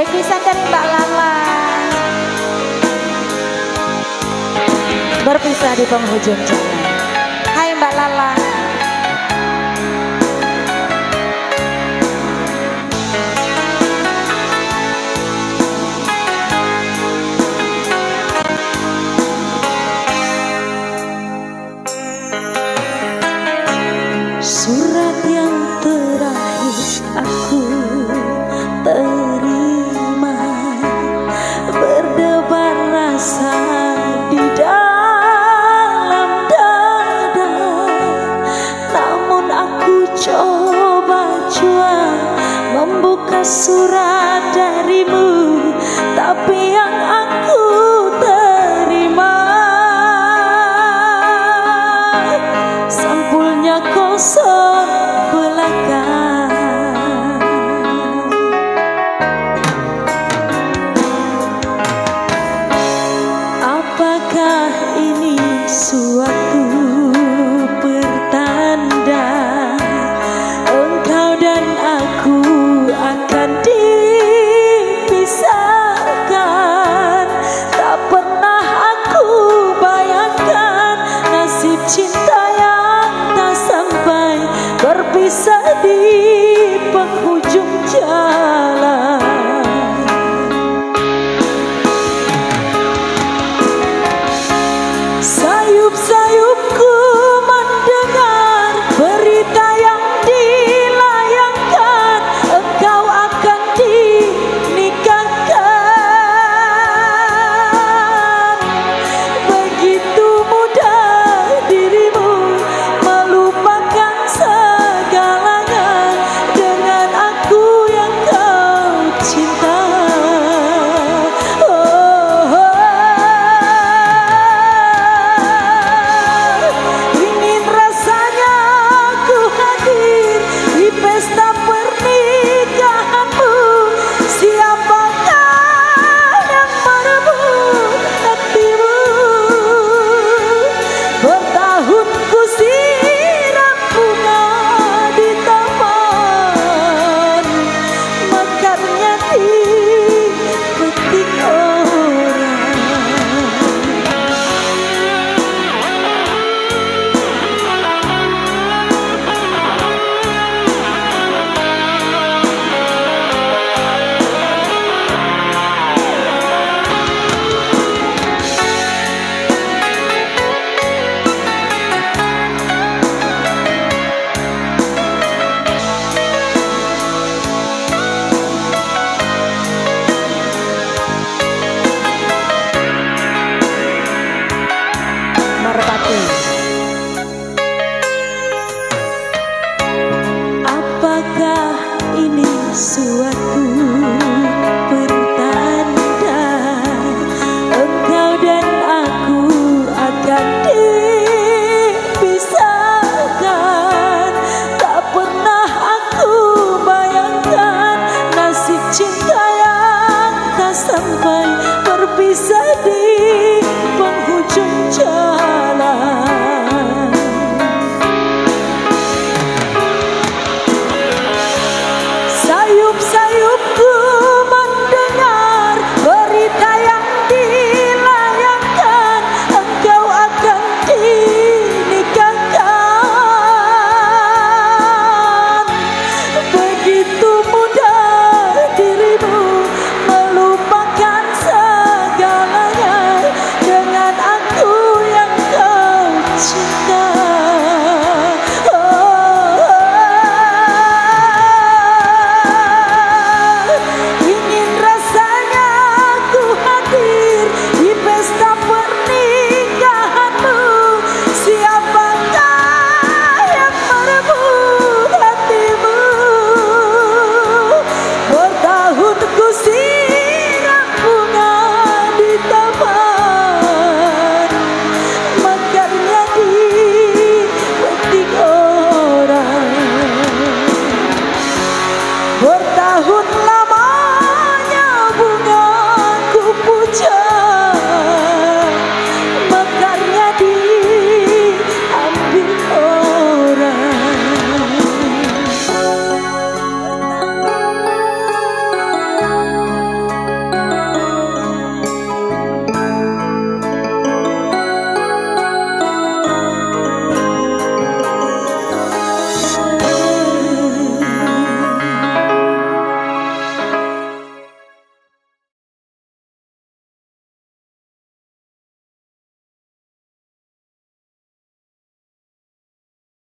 Devisan dari Mbak Lala. Berpisah di penghujung jalan. Hai Mbak Lala. Surat yang terakhir aku terima, berdebar rasa di dalam dada. Namun aku coba jua membuka surat darimu, tapi yang aku terima sampulnya kosong belaka. Apakah ini suatu pertanda engkau dan aku akan dipisahkan? Tak pernah aku bayangkan nasib cinta yang tak sampai, berpisah di penghujung jalan. Sayup